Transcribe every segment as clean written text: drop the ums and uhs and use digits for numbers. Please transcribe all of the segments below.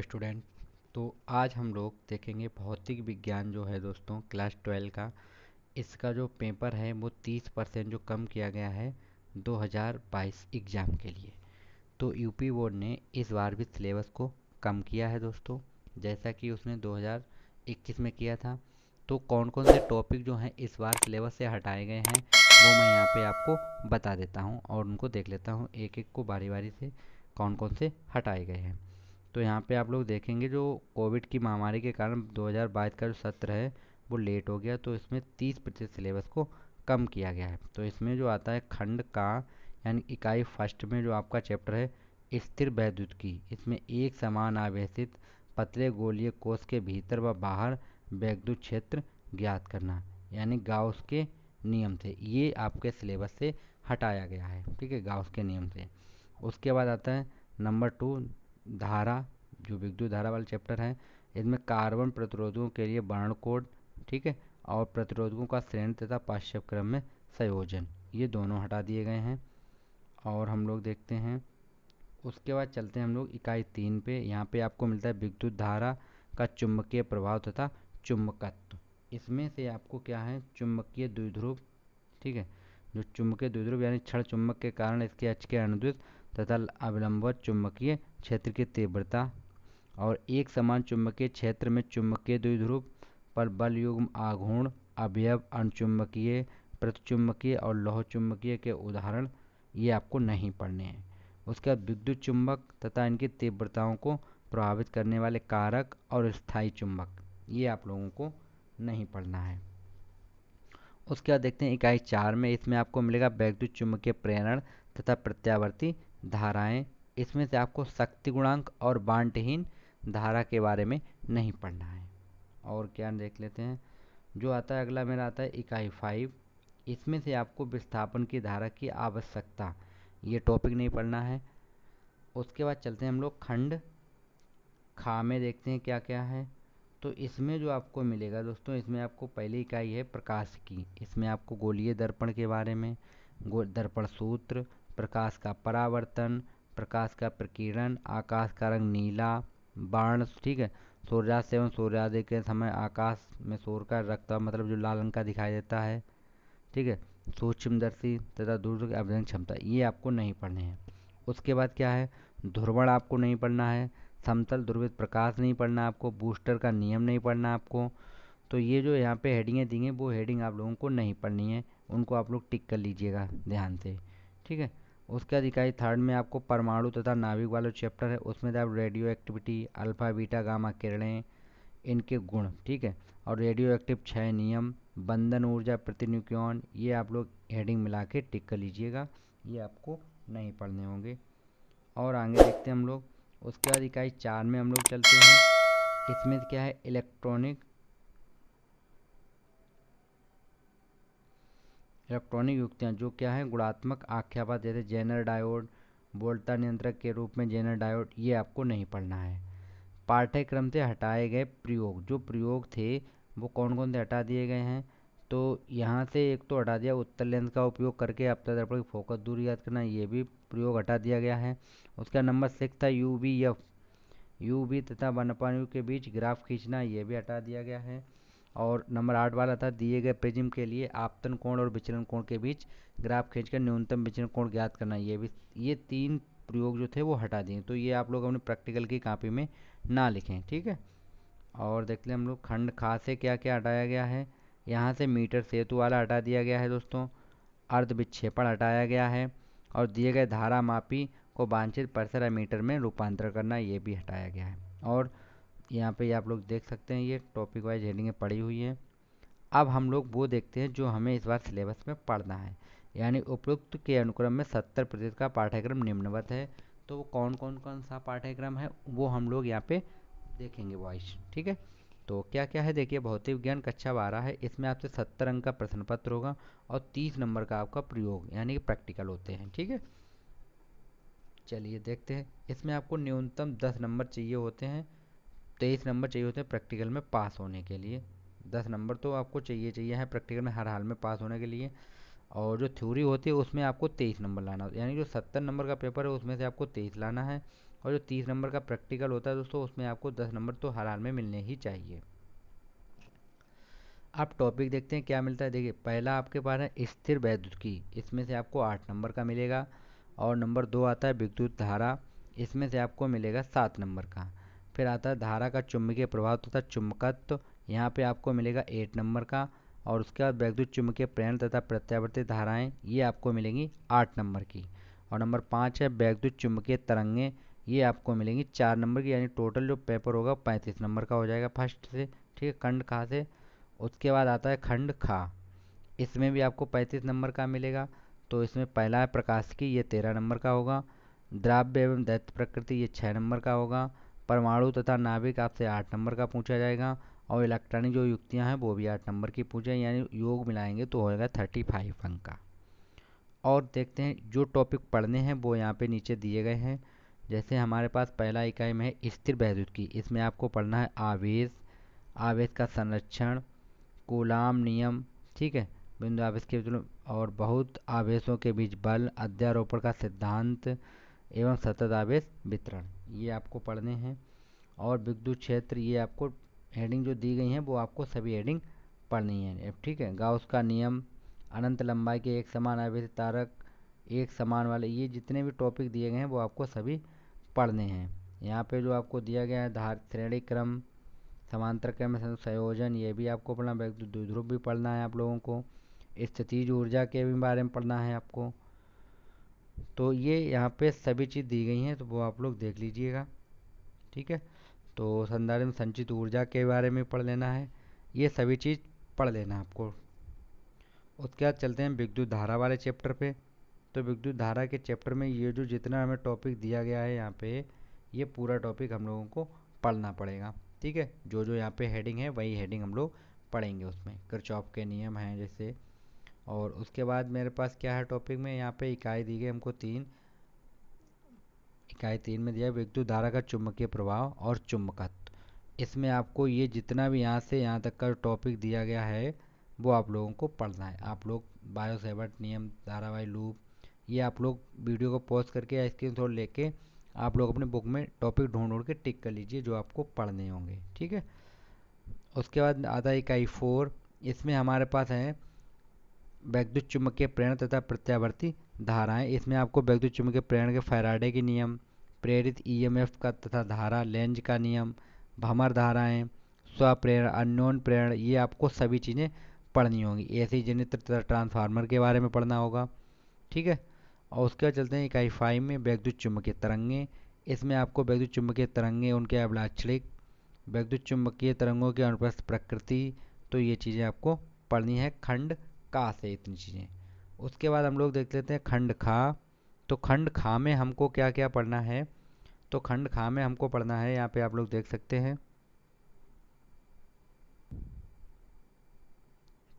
Student. तो आज हम लोग देखेंगे भौतिक विज्ञान जो है दोस्तों क्लास 12 का। इसका जो पेपर है वो 30% जो कम किया गया है 2022 एग्ज़ाम के लिए। तो यूपी बोर्ड ने इस बार भी सिलेबस को कम किया है दोस्तों, जैसा कि उसने 2021 में किया था। तो कौन कौन से टॉपिक जो हैं इस बार सिलेबस से हटाए गए हैं वो मैं यहाँ पे आपको बता देता हूँ और उनको देख लेता हूँ एक एक को बारी बारी से कौन कौन से हटाए गए हैं। तो यहाँ पे आप लोग देखेंगे जो कोविड की महामारी के कारण 2022 का जो सत्र है वो लेट हो गया, तो इसमें 30% सिलेबस को कम किया गया है। तो इसमें जो आता है खंड का यानी इकाई फर्स्ट में जो आपका चैप्टर है स्थिर वैद्युतिकी, इसमें एक समान आवेशित पतले गोलीय कोश के भीतर व बाहर वैद्युत क्षेत्र ज्ञात करना, यानी गाउस के नियम से ये आपके सिलेबस से हटाया गया है। ठीक है, गाउस के नियम से। उसके बाद आता है नंबर 2 धारा, जो विद्युत धारा वाला चैप्टर है। इसमें कार्बन प्रतिरोधकों के लिए वर्ण कोड, ठीक है, और प्रतिरोधकों का श्रेणी तथा पाश्चात्य क्रम में संयोजन, ये दोनों हटा दिए गए हैं। और हम लोग देखते हैं उसके बाद चलते हैं हम लोग इकाई 3 पे। यहाँ पे आपको मिलता है विद्युत धारा का चुंबकीय प्रभाव तथा चुंबकत्व। इसमें से आपको क्या है, चुंबकीय द्विध्रुव, ठीक है, जो चुंबकीय द्विध्रुव यानी क्षण चुंबक के कारण इसके अक्ष के अनुदिश तथा अवलंबवत चुंबकीय क्षेत्र की तीव्रता, और एक समान चुंबकीय क्षेत्र में चुंबकीय द्विध्रुव पर बल युग्म आघूर्ण अवयव अणचुंबकीय प्रतिचुंबकीय और लौह चुंबकीय के उदाहरण, ये आपको नहीं पढ़ने हैं। उसके बाद विद्युत चुंबक तथा इनकी तीव्रताओं को प्रभावित करने वाले कारक और स्थायी चुंबक, ये आप लोगों को नहीं पढ़ना है। उसके बाद देखते हैं इकाई 4 में। इसमें आपको मिलेगा वैद्युत चुंबकीय प्रेरण तथा प्रत्यावर्ती धाराएं। इसमें से आपको शक्ति गुणांक और बांटहीन धारा के बारे में नहीं पढ़ना है। और क्या देख लेते हैं, जो आता है अगला मेरा आता है इकाई 5। इसमें से आपको विस्थापन की धारा की आवश्यकता, ये टॉपिक नहीं पढ़ना है। उसके बाद चलते हैं हम लोग खंड खा में, देखते हैं क्या क्या है। तो इसमें जो आपको मिलेगा दोस्तों, इसमें आपको पहली इकाई है प्रकाश की। इसमें आपको गोलीय दर्पण के बारे में, दर्पण सूत्र, प्रकाश का परावर्तन, प्रकाश का प्रकीर्णन, आकाश का रंग नीला, बाण, ठीक है, सूर्यास्त एवं सूर्योदय के समय आकाश में सूर्य का रक्त मतलब जो लाल रंग का दिखाई देता है, ठीक है, सूक्ष्मदर्शी तथा दूर की अध्ययन क्षमता, ये आपको नहीं पढ़ने हैं। उसके बाद क्या है, ध्रुवण आपको नहीं पढ़ना है, समतल ध्रुवित प्रकाश नहीं पढ़ना आपको, बूस्टर का नियम नहीं पढ़ना आपको। तो ये जो यहाँ पे हेडिंगें दी हैं वो हेडिंग आप लोगों को नहीं पढ़नी है, उनको आप लोग टिक कर लीजिएगा ध्यान से, ठीक है। उसके बाद इकाई 3 में आपको परमाणु तथा नाभिक वाला चैप्टर है। उसमें से आप radio activity, alpha beta gamma किरणें, इनके गुण, ठीक है, और रेडियो एक्टिव क्षय नियम, बंधन ऊर्जा प्रतिन्यूक्लियॉन, ये आप लोग हेडिंग मिला के टिक कर लीजिएगा, ये आपको नहीं पढ़ने होंगे। और आगे देखते हैं हम लोग। उसके बाद इकाई 4 में हम लोग चलते हैं। इसमें क्या है, इलेक्ट्रॉनिक युक्तियाँ, जो क्या है गुणात्मक आख्यापा, जैसे जेनर डायोड, वोल्टा नियंत्रक के रूप में जेनर डायोड, ये आपको नहीं पढ़ना है। पाठ्यक्रम से हटाए गए प्रयोग, जो प्रयोग थे वो कौन कौन से हटा दिए गए हैं। तो यहाँ से एक तो हटा दिया, उत्तल लेंस का उपयोग करके अपतल दर्पण की फोकस दूरी याद करना, ये भी प्रयोग हटा दिया गया है। उसका नंबर 6 था यूवी तथा 1/u के बीच ग्राफ खींचना, ये भी हटा दिया गया है। और नंबर 8 वाला था दिए गए प्रिज्म के लिए आपतन कोण और विचलन कोण के बीच ग्राफ खींचकर न्यूनतम विचलन कोण ज्ञात करना, ये 3 प्रयोग जो थे वो हटा दिए। तो ये आप लोग अपने प्रैक्टिकल की कॉपी में ना लिखें, ठीक है। और देख लें हम लोग खंड खा से क्या क्या हटाया गया है। यहाँ से मीटर सेतु वाला हटा दिया गया है दोस्तों, अर्ध विक्षेपण हटाया गया है, और दिए गए धारा मापी को वांछित परिसर मीटर में रूपांतर करना, ये भी हटाया गया है। और यहाँ पे आप लोग देख सकते हैं ये टॉपिक वाइज हेडिंगें पड़ी हुई हैं। अब हम लोग वो देखते हैं जो हमें इस बार सिलेबस में पढ़ना है, यानी उपयुक्त के अनुक्रम में 70% का पाठ्यक्रम निम्नवत है। तो वो कौन कौन कौन सा पाठ्यक्रम है वो हम लोग यहाँ पे देखेंगे बॉयज, ठीक है। तो क्या क्या है देखिए, भौतिक विज्ञान कक्षा 12 है, इसमें आपसे 70 अंक का प्रश्न पत्र होगा और 30 नंबर का आपका प्रयोग यानी कि प्रैक्टिकल होते हैं, ठीक है। चलिए देखते हैं, इसमें आपको न्यूनतम 10 नंबर चाहिए होते हैं, 23 नंबर चाहिए होते हैं प्रैक्टिकल में पास होने के लिए। 10 नंबर तो आपको चाहिए है प्रैक्टिकल में हर हाल में पास होने के लिए। और जो थ्योरी होती है उसमें आपको 23 नंबर लाना होता है, यानी जो 70 नंबर का पेपर है उसमें से आपको 23 लाना है, और जो 30 नंबर का प्रैक्टिकल होता है दोस्तों, उसमें आपको 10 नंबर तो हर हाल में मिलने ही चाहिए। अब टॉपिक देखते हैं क्या मिलता है। देखिए, पहला आपके पास है स्थिर वैद्युतिकी, इसमें से आपको 8 नंबर का मिलेगा। और नंबर 2 आता है विद्युत धारा, इसमें से आपको मिलेगा 7 नंबर का। फिर आता है धारा का चुंबकीय प्रभाव तथा चुंबकत्व, यहाँ पे आपको मिलेगा 8 नंबर का। और उसके बाद वैद्युत चुंबकीय प्रेरण तथा प्रत्यावर्ती धाराएं, ये आपको मिलेंगी 8 नंबर की। और नंबर 5 है वैद्युत चुंबकीय तरंगें, ये आपको मिलेंगी 4 नंबर की। यानी टोटल जो पेपर होगा 35 नंबर का हो जाएगा फर्स्ट से। ठीक है, खंड खा से। उसके बाद आता है खंड खा, इसमें भी आपको 35 नंबर का मिलेगा। तो इसमें पहला है प्रकाशिकी, ये 13 नंबर का होगा। द्राव्य एवं दैत्य प्रकृति, ये 6 नंबर का होगा। परमाणु तथा नाभिक आपसे 8 नंबर का पूछा जाएगा। और इलेक्ट्रॉनिक जो युक्तियां हैं वो भी 8 नंबर की पूछे, यानी योग मिलाएंगे तो होगा 35 अंक का। और देखते हैं जो टॉपिक पढ़ने हैं वो यहाँ पे नीचे दिए गए हैं। जैसे हमारे पास पहला इकाई में है स्थिर वैद्युतिकी, इसमें आपको पढ़ना है आवेश, आवेश का संरक्षण, कूलाम नियम, ठीक है, बिंदु आवेश के और बहुत आवेशों के बीच बल, अध्यारोपण का सिद्धांत एवं सतत आवेश वितरण, ये आपको पढ़ने हैं। और विद्युत क्षेत्र, ये आपको हेडिंग जो दी गई हैं वो आपको सभी हेडिंग पढ़नी है। ठीक है, गाउस का नियम, अनंत लंबाई के एक समान आवेश तारक, एक समान वाले, ये जितने भी टॉपिक दिए गए हैं वो आपको सभी पढ़ने हैं। यहाँ पे जो आपको दिया गया है धार श्रेणी क्रम, समांतर क्रम संयोजन, ये भी आपको पढ़ना, द्विध्रुव भी पढ़ना है आप लोगों को। स्थितिज ऊर्जा के भी बारे में पढ़ना है आपको। तो ये यहाँ पे सभी चीज़ दी गई हैं, तो वो आप लोग देख लीजिएगा। ठीक है, तो संधारित्र में संचित ऊर्जा के बारे में पढ़ लेना है, ये सभी चीज़ पढ़ लेना है आपको। उसके बाद चलते हैं विद्युत धारा वाले चैप्टर पे। तो विद्युत धारा के चैप्टर में ये जो जितना हमें टॉपिक दिया गया है यहाँ पे, ये पूरा टॉपिक हम लोगों को पढ़ना पड़ेगा। ठीक है, जो जो यहाँ पे हेडिंग है वही हेडिंग हम लोग पढ़ेंगे। उसमें किरचॉफ के नियम हैं जैसे। और उसके बाद मेरे पास क्या है टॉपिक में, यहाँ पे इकाई दी गई हमको 3। इकाई 3 में दिया है विद्युत धारा का चुंबकीय प्रभाव और चुंबकत्व। इसमें आपको ये जितना भी यहाँ से यहाँ तक का टॉपिक दिया गया है वो आप लोगों को पढ़ना है। आप लोग बायो सेवर्ट नियम, धारावाही लूप, ये आप लोग वीडियो को पॉज करके या स्क्रीनशॉट लेके आप लोग अपने बुक में टॉपिक ढूंढ ढूंढ के टिक कर लीजिए जो आपको पढ़ने होंगे। ठीक है, उसके बाद आता है इकाई 4, इसमें हमारे पास है वैद्युत चुम्बकीय प्रेरण तथा प्रत्यावर्ती धाराएं। इसमें आपको वैद्युत चुम्बकीय प्रेरण के फैराडे के नियम, प्रेरित ईएमएफ का तथा धारा, लेंज का नियम, भंवर धाराएं, स्वप्रेरण, अन्योन प्रेरण, ये आपको सभी चीज़ें पढ़नी होंगी। एसी जनित्र तथा ट्रांसफार्मर के बारे में पढ़ना होगा। ठीक है, और उसके बाद चलते हैं इकाई 5 में वैद्युत चुम्बकीय तरंगे। इसमें आपको वैद्युत चुम्बकीय तरंगे, उनके अभिलाक्षणिक, वैद्युत चुम्बकीय तरंगों की अनुप्रस्थ प्रकृति, तो ये चीज़ें आपको पढ़नी है खंड का से, इतनी चीज़ें। उसके बाद हम लोग देख लेते हैं खंड खा। तो खंड खा में हमको क्या क्या पढ़ना है, तो खंड खा में हमको पढ़ना है, यहाँ पे आप लोग देख सकते हैं।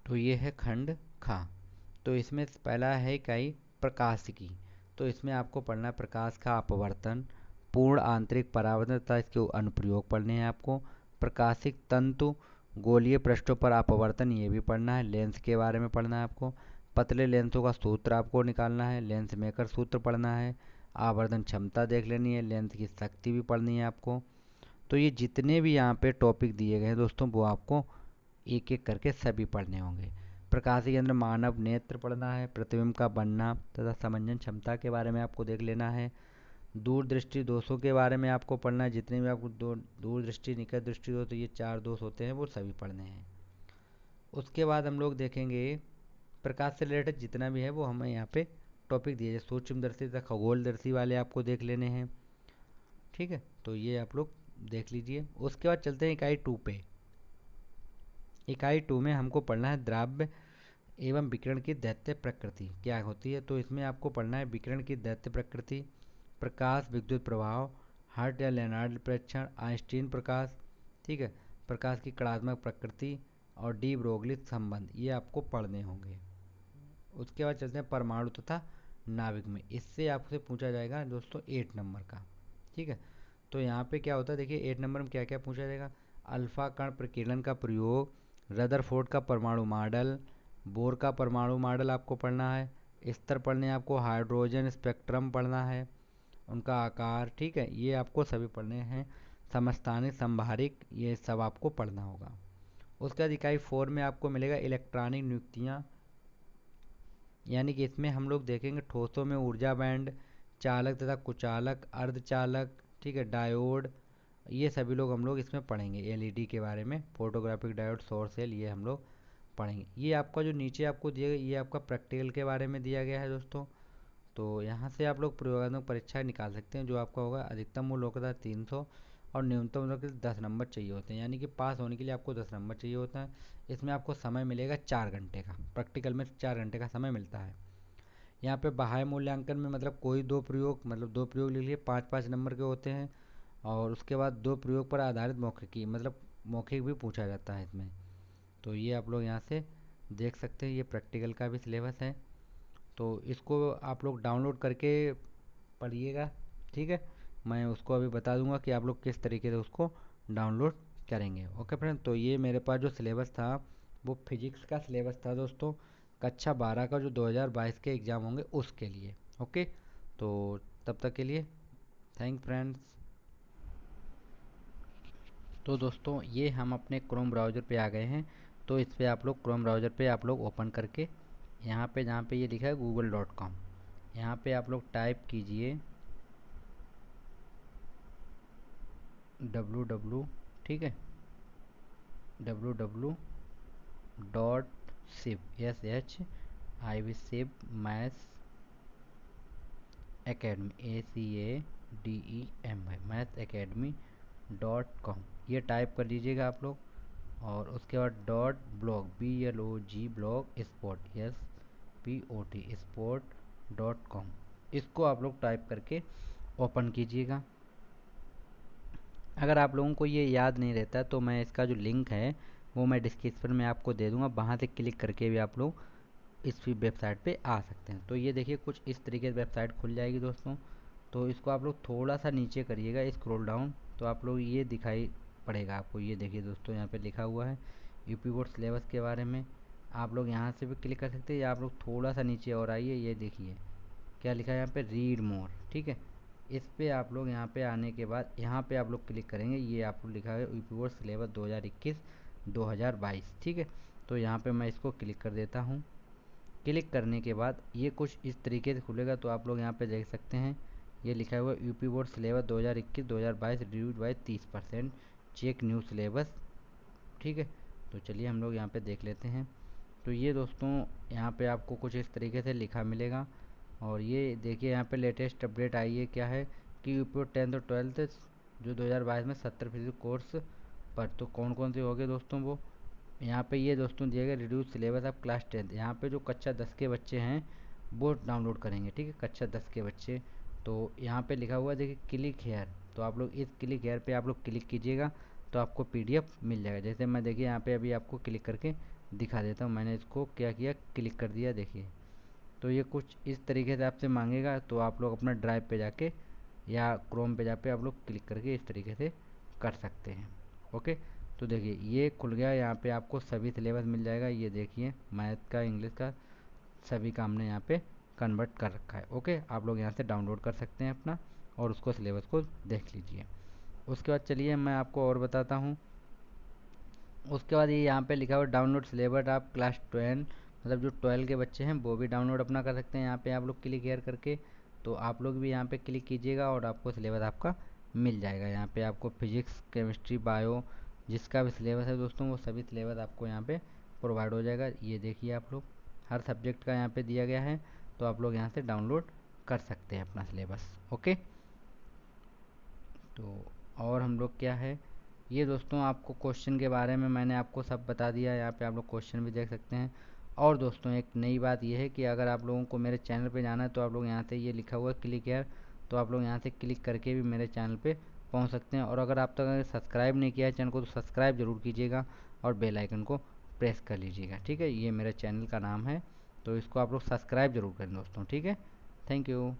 तो ये है खंड खा। तो इसमें पहला है इकाई प्रकाशिकी। तो इसमें आपको पढ़ना है प्रकाश का अपवर्तन, पूर्ण आंतरिक परावर्तन तथा इसके अनुप्रयोग पढ़ने हैं आपको। प्रकाशिक तंतु, गोलीय पृष्ठों पर अपवर्तन, ये भी पढ़ना है। लेंस के बारे में पढ़ना है आपको। पतले लेंसों का सूत्र आपको निकालना है, लेंस मेकर सूत्र पढ़ना है। आवर्धन क्षमता देख लेनी है, लेंस की शक्ति भी पढ़नी है आपको। तो ये जितने भी यहाँ पे टॉपिक दिए गए हैं दोस्तों, वो आपको एक एक करके सभी पढ़ने होंगे। प्रकाश के अंदर मानव नेत्र पढ़ना है, प्रतिबिंब का बनना तथा समंजन क्षमता के बारे में आपको देख लेना है। दूरदृष्टि दोषों के बारे में आपको पढ़ना है, जितने भी आपको दूरदृष्टि, निकट दृष्टि हो, तो ये 4 दोष होते हैं, वो सभी पढ़ने हैं। उसके बाद हम लोग देखेंगे प्रकाश से रिलेटेड जितना भी है वो हमें यहाँ पे टॉपिक दिए, सूक्ष्मदर्शी तथा खगोलदर्शी वाले आपको देख लेने हैं। ठीक है, तो ये आप लोग देख लीजिए। उसके बाद चलते हैं इकाई 2 पे। इकाई 2 में हमको पढ़ना है द्रव्य एवं विकिरण की दैत्य प्रकृति क्या होती है। तो इसमें आपको पढ़ना है विकिरण की दैत्य प्रकृति, प्रकाश विद्युत प्रभाव, हर्ट या लेनार्ड प्रेक्षण, आइंस्टीन प्रकाश, ठीक है, प्रकाश की कणात्मक प्रकृति और डी ब्रोगली संबंध, ये आपको पढ़ने होंगे। उसके बाद चलते हैं परमाणु तथा नाभिक में। इससे आपसे पूछा जाएगा दोस्तों 8 नंबर का। ठीक है, तो यहाँ पे क्या होता है, देखिए 8 नंबर में क्या क्या पूछा जाएगा। अल्फा कण प्रकीर्णन का प्रयोग, रदरफोर्ड का परमाणु मॉडल, बोर का परमाणु मॉडल आपको पढ़ना है। स्तर पढ़ने आपको, हाइड्रोजन स्पेक्ट्रम पढ़ना है। उनका आकार, ठीक है, ये आपको सभी पढ़ने हैं। समस्थानिक, संभारिक, ये सब आपको पढ़ना होगा। उसके बाद इकाई 4 में आपको मिलेगा इलेक्ट्रॉनिक नियुक्तियाँ, यानी कि इसमें हम लोग देखेंगे ठोसों में ऊर्जा बैंड, चालक तथा कुचालक, अर्धचालक, ठीक है, डायोड, ये सभी लोग हम लोग इसमें पढ़ेंगे। एलईडी के बारे में, फोटोग्राफिक डायोड, सौर सेल, ये हम लोग पढ़ेंगे। ये आपका जो नीचे आपको दिया गया, ये आपका प्रैक्टिकल के बारे में दिया गया है दोस्तों। तो यहाँ से आप लोग प्रयोगात्मक परीक्षा निकाल सकते हैं। जो आपका होगा, अधिकतम मूल्य होता है 300 और न्यूनतम मूल्य के 10 नंबर चाहिए होते हैं, यानी कि पास होने के लिए आपको 10 नंबर चाहिए होता है। इसमें आपको समय मिलेगा 4 घंटे का, प्रैक्टिकल में 4 घंटे का समय मिलता है। यहाँ पे बाह्य मूल्यांकन में मतलब कोई दो प्रयोग, मतलब दो प्रयोग ले लिए, 5-5 नंबर के होते हैं। और उसके बाद दो प्रयोग पर आधारित मौखिकी, मतलब मौखिक भी पूछा जाता है इसमें। तो ये आप लोग यहाँ से देख सकते हैं, ये प्रैक्टिकल का भी सिलेबस है। तो इसको आप लोग डाउनलोड करके पढ़िएगा, ठीक है। मैं उसको अभी बता दूंगा कि आप लोग किस तरीके से उसको डाउनलोड करेंगे। ओके फ्रेंड, तो ये मेरे पास जो सिलेबस था वो फिजिक्स का सिलेबस था दोस्तों, कक्षा 12 का जो 2022 के एग्ज़ाम होंगे उसके लिए। ओके, तो तब तक के लिए थैंक फ्रेंड्स। तो दोस्तों ये हम अपने क्रोम ब्राउज़र पे आ गए हैं। तो इस पे आप लोग क्रोम ब्राउज़र पे आप लोग ओपन करके यहाँ पे जहाँ पे ये लिखा है google.com, यहाँ पे आप लोग टाइप कीजिए www, ठीक है, www.shiv maths academy ACADEMY maths academy .com, ये टाइप कर लीजिएगा आप लोग। और उसके बाद dot blog BLOG blog sport इसको आप लोग टाइप करके ओपन कीजिएगा। अगर आप लोगों को ये याद नहीं रहता तो मैं इसका जो लिंक है वो मैं डिस्क्रिप्शन में आपको दे दूंगा, वहाँ से क्लिक करके भी आप लोग इस वेबसाइट पे आ सकते हैं। तो ये देखिए कुछ इस तरीके से वेबसाइट खुल जाएगी दोस्तों। तो इसको आप लोग थोड़ा सा नीचे करिएगा, स्क्रॉल डाउन, तो आप लोग ये दिखाई पड़ेगा आपको। ये देखिए दोस्तों, यहाँ पे लिखा हुआ है यूपी बोर्ड सिलेबस के बारे में। आप लोग यहाँ से भी क्लिक कर सकते हैं, या आप लोग थोड़ा सा नीचे और आइए, ये देखिए क्या लिखा है यहाँ पे, रीड मोर, ठीक है। इस पे आप लोग यहाँ पे आने के बाद यहाँ पे आप लोग क्लिक करेंगे, ये आपको लिखा है यूपी बोर्ड सिलेबस 2021-2022, ठीक है। तो यहाँ पे मैं इसको क्लिक कर देता हूँ। क्लिक करने के बाद ये कुछ इस तरीके से खुलेगा। तो आप लोग यहाँ पे देख सकते हैं, ये लिखा हुआ है UP board syllabus 2021-2022 reviewed by 30%, check new syllabus, ठीक है। तो चलिए हम लोग यहाँ पे देख लेते हैं। तो ये दोस्तों यहाँ पे आपको कुछ इस तरीके से लिखा मिलेगा। और ये देखिए यहाँ पे लेटेस्ट अपडेट आई है, क्या है कि यूपी बोर्ड 10th और 12th जो 2022 में 70% कोर्स पर, तो कौन कौन से हो गए दोस्तों वो यहाँ पे ये दोस्तों दिया गया reduce syllabus of class 10th। यहाँ पे जो कक्षा 10 के बच्चे हैं वो डाउनलोड करेंगे, ठीक है, कक्षा 10 के बच्चे। तो यहाँ पे लिखा हुआ है देखिए क्लिक हेयर, तो आप लोग इस क्लिक हेयर पे आप लोग क्लिक कीजिएगा तो आपको पीडीएफ मिल जाएगा। जैसे मैं देखिए यहाँ पे अभी आपको क्लिक करके दिखा देता हूँ, मैंने इसको क्या किया, क्लिक कर दिया, देखिए। तो ये कुछ इस तरीके से आपसे मांगेगा, तो आप लोग अपना ड्राइव पे जाके या क्रोम पे जाके आप लोग क्लिक करके इस तरीके से कर सकते हैं। ओके, तो देखिए ये खुल गया, यहाँ पे आपको सभी सिलेबस मिल जाएगा। ये देखिए मैथ का, इंग्लिश का, सभी का हमने यहाँ पे कन्वर्ट कर रखा है। ओके, आप लोग यहाँ से डाउनलोड कर सकते हैं अपना और उसको सिलेबस को देख लीजिए। उसके बाद चलिए मैं आपको और बताता हूँ। उसके बाद ये यहाँ पे लिखा हुआ डाउनलोड सिलेबस आप क्लास 12, मतलब जो 12 के बच्चे हैं वो भी डाउनलोड अपना कर सकते हैं। यहाँ पे आप लोग क्लिक हेयर करके, तो आप लोग भी यहाँ पे क्लिक कीजिएगा और आपको सिलेबस आपका मिल जाएगा। यहाँ पे आपको फिजिक्स, केमिस्ट्री, बायो, जिसका भी सिलेबस है दोस्तों वो सभी सिलेबस आपको यहाँ पे प्रोवाइड हो जाएगा। ये देखिए आप लोग हर सब्जेक्ट का यहाँ पे दिया गया है, तो आप लोग यहाँ से डाउनलोड कर सकते हैं अपना सिलेबस। ओके, तो और हम लोग क्या है, ये दोस्तों आपको क्वेश्चन के बारे में मैंने आपको सब बता दिया। यहाँ पे आप लोग क्वेश्चन भी देख सकते हैं। और दोस्तों एक नई बात ये है कि अगर आप लोगों को मेरे चैनल पे जाना है तो आप लोग यहाँ से, ये लिखा हुआ है क्लिक हेयर, तो आप लोग यहाँ से क्लिक करके भी मेरे चैनल पे पहुँच सकते हैं। और अगर आप तक सब्सक्राइब नहीं किया है चैनल को तो सब्सक्राइब ज़रूर कीजिएगा और बेल आइकन को प्रेस कर लीजिएगा, ठीक है। ये मेरे चैनल का नाम है, तो इसको आप लोग सब्सक्राइब ज़रूर करें दोस्तों, ठीक है। Thank you.